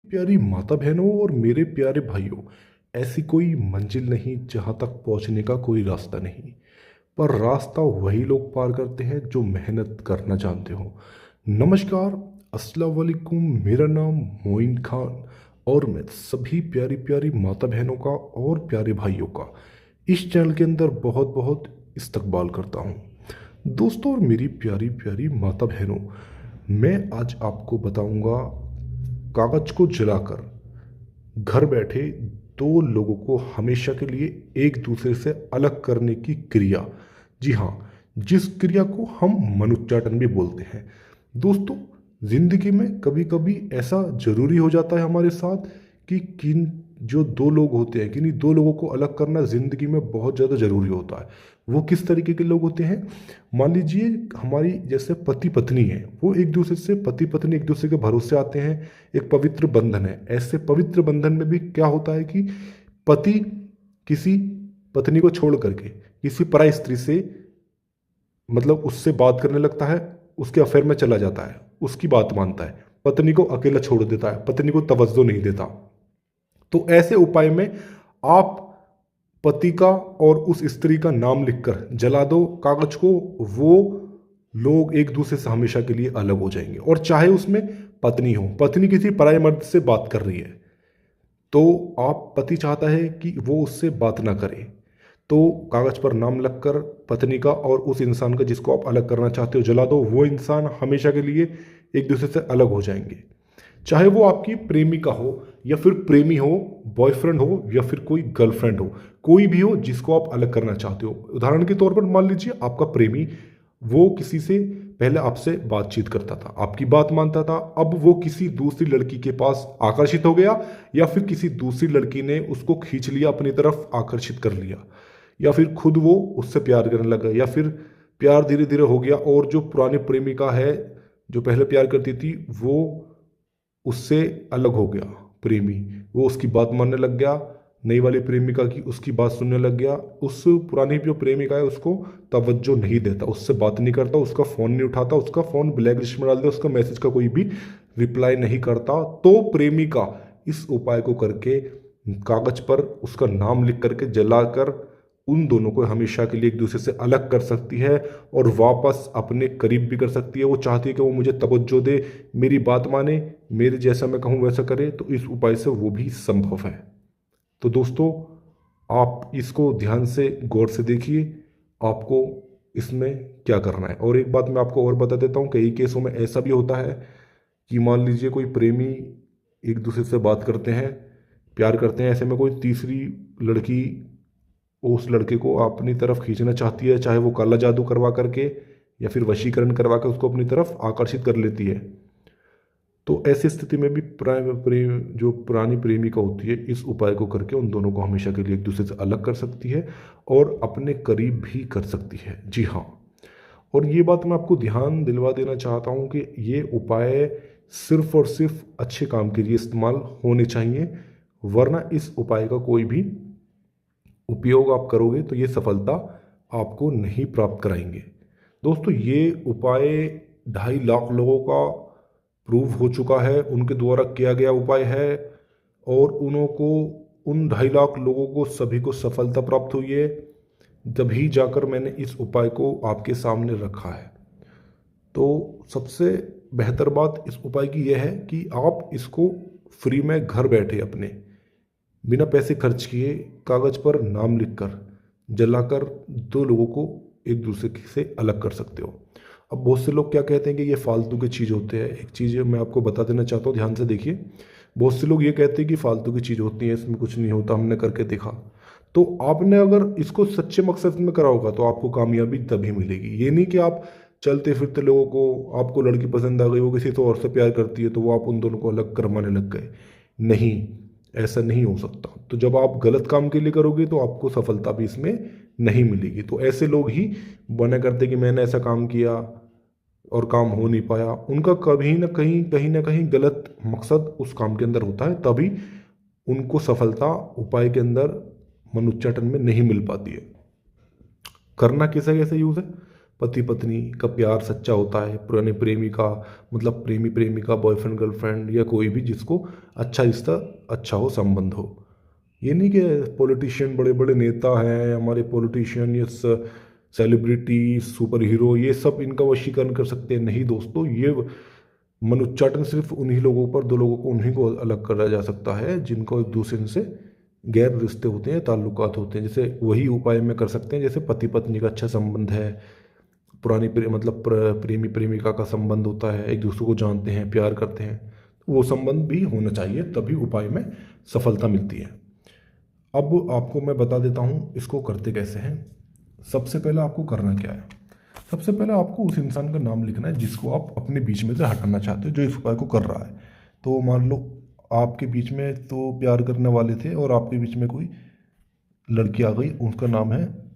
प्यारी माता बहनों और मेरे प्यारे भाइयों, ऐसी कोई मंजिल नहीं जहां तक पहुंचने का कोई रास्ता नहीं। पर रास्ता वही लोग पार करते हैं जो मेहनत करना जानते हो। नमस्कार, अस्सलाम वालेकुम। मेरा नाम मोइन खान और मैं सभी प्यारी प्यारी माता बहनों का और प्यारे भाइयों का इस चैनल के अंदर बहुत बहुत इस्तकबाल करता हूँ। दोस्तों और मेरी प्यारी प्यारी माता बहनों, मैं आज आपको बताऊंगा कागज को जलाकर घर बैठे दो लोगों को हमेशा के लिए एक दूसरे से अलग करने की क्रिया। जी हाँ, जिस क्रिया को हम मनुच्चाटन भी बोलते हैं। दोस्तों, जिंदगी में कभी कभी ऐसा जरूरी हो जाता है हमारे साथ कि किन जो दो लोग होते हैं, किन्हीं दो लोगों को अलग करना जिंदगी में बहुत ज़्यादा जरूरी होता है। वो किस तरीके के लोग होते हैं? मान लीजिए हमारी जैसे पति पत्नी है, वो एक दूसरे से पति पत्नी एक दूसरे के भरोसे आते हैं, एक पवित्र बंधन है। ऐसे पवित्र बंधन में भी क्या होता है कि पति किसी पत्नी को छोड़ करके किसी पराई स्त्री से मतलब उससे बात करने लगता है, उसके अफेयर में चला जाता है, उसकी बात मानता है, पत्नी को अकेला छोड़ देता है, पत्नी को तवज्जो नहीं देता। तो ऐसे उपाय में आप पति का और उस स्त्री का नाम लिखकर जला दो कागज को। वो लोग एक दूसरे से हमेशा के लिए अलग हो जाएंगे। और चाहे उसमें पत्नी हो, पत्नी किसी पराये मर्द से बात कर रही है, तो आप पति चाहता है कि वो उससे बात ना करे, तो कागज पर नाम लिखकर पत्नी का और उस इंसान का जिसको आप अलग करना चाहते हो जला दो। वो इंसान हमेशा के लिए एक दूसरे से अलग हो जाएंगे। चाहे वो आपकी प्रेमिका हो या फिर प्रेमी हो, बॉयफ्रेंड हो या फिर कोई गर्लफ्रेंड हो, कोई भी हो जिसको आप अलग करना चाहते हो। उदाहरण के तौर पर मान लीजिए आपका प्रेमी, वो किसी से पहले आपसे बातचीत करता था, आपकी बात मानता था, अब वो किसी दूसरी लड़की के पास आकर्षित हो गया, या फिर किसी दूसरी लड़की ने उसको खींच लिया, अपनी तरफ आकर्षित कर लिया, या फिर खुद वो उससे प्यार करने लगा, या फिर प्यार धीरे धीरे हो गया और जो पुरानी प्रेमिका है जो पहले प्यार करती थी वो उससे अलग हो गया। प्रेमी वो उसकी बात मानने लग गया, नई वाली प्रेमिका की उसकी बात सुनने लग गया। उस पुरानी जो प्रेमिका है उसको तवज्जो नहीं देता, उससे बात नहीं करता, उसका फ़ोन नहीं उठाता, उसका फ़ोन ब्लैक लिस्ट में डाल दे, उसका मैसेज का कोई भी रिप्लाई नहीं करता। तो प्रेमिका इस उपाय को करके कागज पर उसका नाम लिख करके जलाकर उन दोनों को हमेशा के लिए एक दूसरे से अलग कर सकती है और वापस अपने करीब भी कर सकती है। वो चाहती है कि वो मुझे तवज्जो दे, मेरी बात माने, मेरे जैसा मैं कहूँ वैसा करे, तो इस उपाय से वो भी संभव है। तो दोस्तों, आप इसको ध्यान से गौर से देखिए, आपको इसमें क्या करना है। और एक बात मैं आपको और बता देता हूँ, कई केसों में ऐसा भी होता है कि मान लीजिए कोई प्रेमी एक दूसरे से बात करते हैं, प्यार करते हैं, ऐसे में कोई तीसरी लड़की उस लड़के को अपनी तरफ खींचना चाहती है, चाहे वो काला जादू करवा करके या फिर वशीकरण करवा कर उसको अपनी तरफ आकर्षित कर लेती है। तो ऐसी स्थिति में भी जो पुरानी प्रेमिका होती है इस उपाय को करके उन दोनों को हमेशा के लिए एक दूसरे से अलग कर सकती है और अपने करीब भी कर सकती है। जी हाँ, और ये बात मैं आपको ध्यान दिलवा देना चाहता हूँ कि ये उपाय सिर्फ और सिर्फ अच्छे काम के लिए इस्तेमाल होने चाहिए, वरना इस उपाय का कोई भी उपयोग आप करोगे तो ये सफलता आपको नहीं प्राप्त कराएंगे। दोस्तों, ये उपाय 2.5 लाख लोगों का प्रूव हो चुका है, उनके द्वारा किया गया उपाय है, और उन्हों को उन 2.5 लाख लोगों को सभी को सफलता प्राप्त हुई है। जभी जाकर मैंने इस उपाय को आपके सामने रखा है। तो सबसे बेहतर बात इस उपाय की यह है कि आप इसको फ्री में घर बैठे अपने बिना पैसे खर्च किए कागज पर नाम लिखकर जलाकर दो लोगों को एक दूसरे से अलग कर सकते हो। अब बहुत से लोग क्या कहते हैं कि ये फालतू की चीज़ होते हैं। एक चीज़ मैं आपको बता देना चाहता हूँ, ध्यान से देखिए। बहुत से लोग ये कहते हैं कि फालतू की चीज़ होती है, इसमें कुछ नहीं होता, हमने करके देखा। तो आपने अगर इसको सच्चे मकसद में करा होगा तो आपको कामयाबी तभी मिलेगी। ये नहीं कि आप चलते फिरते लोगों को, आपको लड़की पसंद आ गई, वो किसी तो और से प्यार करती है तो वो आप उन दोनों को अलग करवाने लग गए। नहीं, ऐसा नहीं हो सकता। तो जब आप गलत काम के लिए करोगे तो आपको सफलता भी इसमें नहीं मिलेगी। तो ऐसे लोग ही बना करते कि मैंने ऐसा काम किया और काम हो नहीं पाया, उनका कहीं ना कहीं गलत मकसद उस काम के अंदर होता है, तभी उनको सफलता उपाय के अंदर मनुच्चाटन में नहीं मिल पाती है। करना कैसे कैसे यूज़ है, पति पत्नी का प्यार सच्चा होता है, पुराने प्रेमिका मतलब प्रेमी प्रेमिका, बॉयफ्रेंड गर्लफ्रेंड, या कोई भी जिसको अच्छा रिश्ता, अच्छा हो, संबंध हो। ये नहीं कि पॉलिटिशियन, बड़े बड़े नेता हैं हमारे पॉलिटिशियन, ये सेलिब्रिटी, सुपर हीरो, ये सब इनका वशीकरण कर सकते हैं। नहीं दोस्तों, ये मनोच्चाटन सिर्फ उन्हीं लोगों पर, दो लोगों को, उन्हीं को अलग करा जा सकता है जिनको एक दूसरे से गैर रिश्ते होते हैं, ताल्लुकात होते हैं। जैसे वही उपाय में कर सकते हैं, जैसे पति पत्नी का अच्छा संबंध है, पुरानी मतलब प्रेमी प्रेमिका का संबंध होता है, एक दूसरे को जानते हैं, प्यार करते हैं, तो वो संबंध भी होना चाहिए, तभी उपाय में सफलता मिलती है। अब आपको मैं बता देता हूँ इसको करते कैसे हैं। सबसे पहले आपको करना क्या है, सबसे पहले आपको उस इंसान का नाम लिखना है जिसको आप अपने बीच में से हटाना चाहते हो, जो इस उपाय को कर रहा है। तो मान लो आपके बीच में तो प्यार करने वाले थे और आपके बीच में कोई लड़की आ गई, उसका नाम है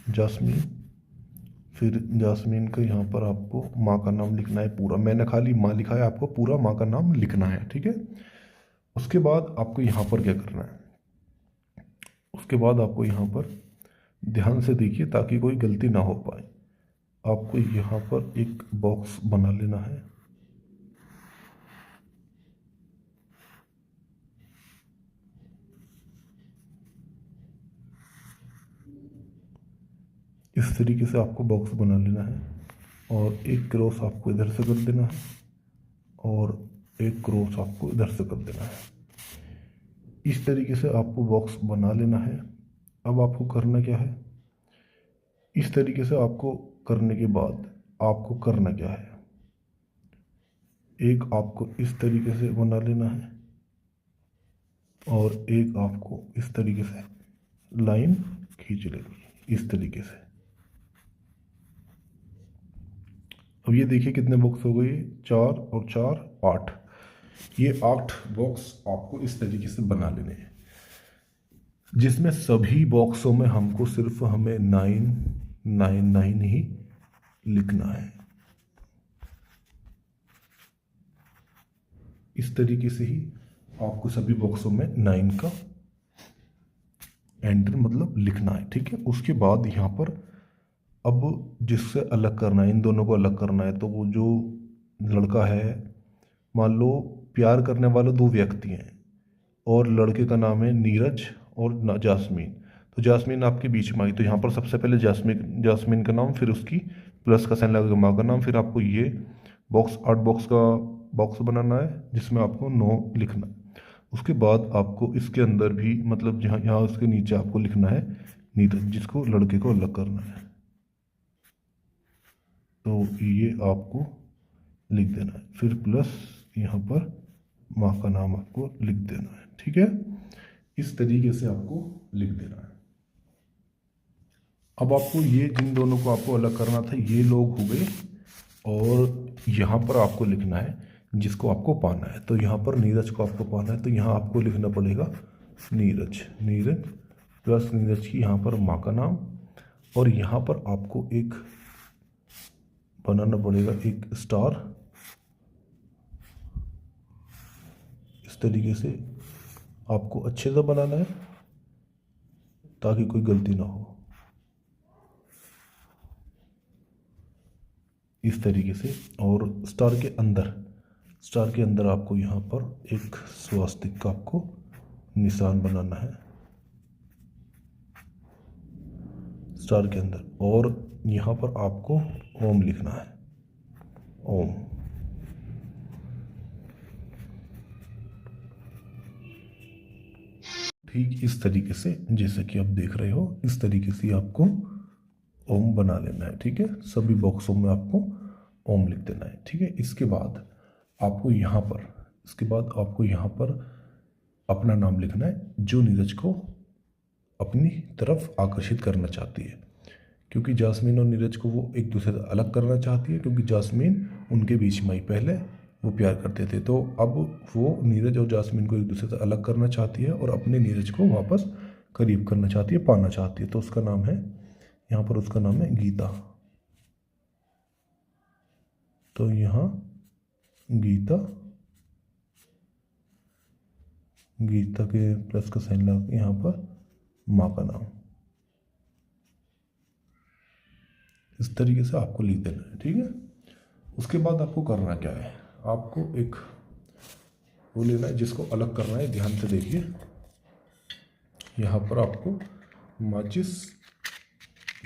जास्मीन। फिर जास्मीन का यहाँ पर आपको माँ का नाम लिखना है पूरा, मैंने खाली माँ लिखा है, आपको पूरा माँ का नाम लिखना है, ठीक है। उसके बाद आपको यहाँ पर क्या करना है, उसके बाद आपको यहाँ पर ध्यान से देखिए ताकि कोई गलती ना हो पाए। आपको यहाँ पर एक बॉक्स बना लेना है। इस तरीके से आपको बॉक्स बना लेना है, और एक क्रॉस आपको इधर से कर देना है, और एक क्रॉस आपको इधर से कर देना है। इस तरीके से आपको बॉक्स बना लेना है। अब आपको करना क्या है, इस तरीके से आपको करने के बाद आपको करना क्या है, एक आपको इस तरीके से बना लेना है, और एक आपको इस तरीके से लाइन खींच लेनी, इस तरीके से। अब ये देखिए कितने बॉक्स हो गए, 4 और 4 8। ये 8 बॉक्स आपको इस तरीके से बना लेने हैं, जिसमें सभी बॉक्सों में हमको सिर्फ हमें 999 ही लिखना है। इस तरीके से ही आपको सभी बॉक्सों में 9 का एंटर मतलब लिखना है, ठीक है। उसके बाद यहाँ पर अब जिससे अलग करना है, इन दोनों को अलग करना है, तो वो जो लड़का है, मान लो प्यार करने वाले दो व्यक्ति हैं, और लड़के का नाम है नीरज और जास्मीन। तो जास्मीन आपके बीच में आई, तो यहाँ पर सबसे पहले जास्मीन, जास्मीन का नाम, फिर उसकी प्लस का साइन लगा के माँ का नाम, फिर आपको ये बॉक्स 8 बॉक्स का बॉक्स बनाना है जिसमें आपको 9 लिखना है। उसके बाद आपको इसके अंदर भी मतलब जहाँ यहाँ उसके नीचे आपको लिखना है नीरज, जिसको लड़के को अलग करना है। तो ये आपको लिख देना है, फिर प्लस यहाँ पर माँ का नाम आपको लिख देना है, ठीक है। इस तरीके से आपको लिख देना है। अब आपको ये जिन दोनों को आपको अलग करना था, ये लोग हो गए, और यहाँ पर आपको लिखना है जिसको आपको पाना है। तो यहाँ पर नीरज को आपको पाना है, तो यहाँ आपको लिखना पड़ेगा नीरज, नीरज प्लस नीरज की यहाँ पर माँ का नाम, और यहाँ पर आपको एक बनाना पड़ेगा एक स्टार, इस तरीके से आपको अच्छे से बनाना है ताकि कोई गलती ना हो, इस तरीके से। और स्टार के अंदर आपको यहाँ पर एक स्वास्तिक का आपको निशान बनाना है, स्टार के अंदर, और यहाँ पर आपको ओम लिखना है, ओम। ठीक इस तरीके से जैसे कि आप देख रहे हो, इस तरीके से आपको ओम बना लेना है, ठीक है। सभी बॉक्सों में आपको ओम लिख देना है, ठीक है। इसके बाद आपको यहाँ पर, इसके बाद आपको यहाँ पर अपना नाम लिखना है जो नीरज को अपनी तरफ आकर्षित करना चाहती है, क्योंकि जास्मीन और नीरज को वो एक दूसरे से अलग करना चाहती है, क्योंकि जास्मीन उनके बीच में ही पहले वो प्यार करते थे। तो अब वो नीरज और जास्मीन को एक दूसरे से अलग करना चाहती है और अपने नीरज को वापस करीब करना चाहती है, पाना चाहती है। तो उसका नाम है, यहाँ पर उसका नाम है गीता। तो यहाँ गीता, गीता के प्लस का साइन लगा के यहाँ पर माँ का नाम, इस तरीके से आपको लिख देना है। ठीक है, उसके बाद आपको करना क्या है, आपको एक वो लेना है जिसको अलग करना है। ध्यान से देखिए, यहाँ पर आपको माचिस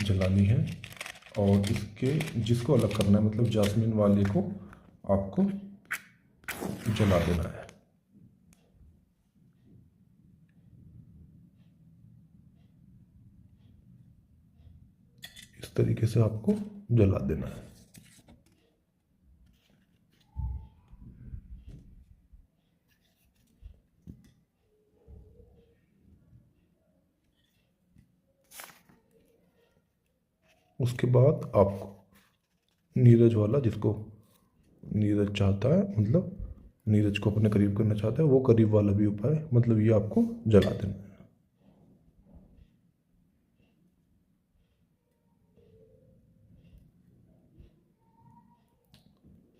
जलानी है और इसके जिसको अलग करना है मतलब जास्मिन वाले को आपको जला देना है। इस तरीके से आपको जला देना है। उसके बाद आपको नीरज वाला, जिसको नीरज चाहता है मतलब नीरज को अपने करीब करना चाहता है, वो करीब वाला भी उपाय मतलब ये आपको जला देना है।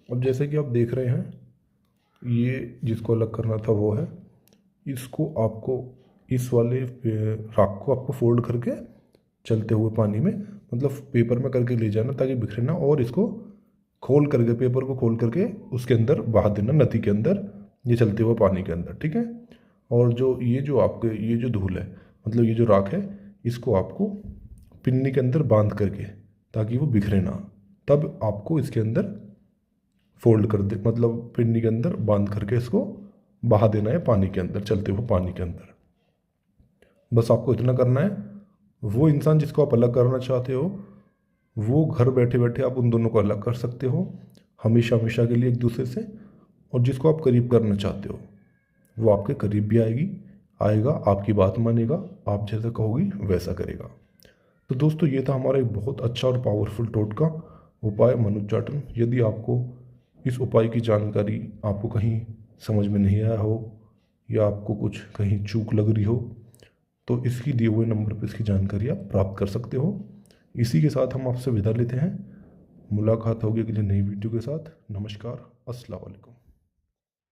अब जैसे कि आप देख रहे हैं, ये जिसको अलग करना था वो है, इसको आपको इस वाले राख को आपको फोल्ड करके चलते हुए पानी में मतलब पेपर में करके ले जाना ताकि बिखरे ना, और इसको खोल करके पेपर को खोल करके उसके अंदर बहा देना, नदी के अंदर, ये चलते हुए पानी के अंदर। ठीक है, और जो आपके ये जो धूल है मतलब ये जो राख है, इसको आपको पिन्नी के अंदर बांध करके ताकि वो बिखरे ना, तब आपको इसके अंदर फोल्ड कर दे मतलब पिन्नी के अंदर बांध करके इसको बहा देना है पानी के अंदर, चलते हुए पानी के अंदर। बस आपको इतना करना है। वो इंसान जिसको आप अलग करना चाहते हो वो घर बैठे बैठे आप उन दोनों को अलग कर सकते हो हमेशा हमेशा के लिए एक दूसरे से, और जिसको आप करीब करना चाहते हो वो आपके करीब भी आएगा, आपकी बात मानेगा, आप जैसा कहोगी वैसा करेगा। तो दोस्तों, ये था हमारा एक बहुत अच्छा और पावरफुल टोटका उपाय मनोच्चाटन। यदि आपको इस उपाय की जानकारी आपको कहीं समझ में नहीं आया हो या आपको कुछ कहीं चूक लग रही हो तो इसकी दिए हुए नंबर पर इसकी जानकारी आप प्राप्त कर सकते हो। इसी के साथ हम आपसे विदा लेते हैं। मुलाकात होगी अगली नई वीडियो के साथ। नमस्कार, अस्सलाम वालेकुम।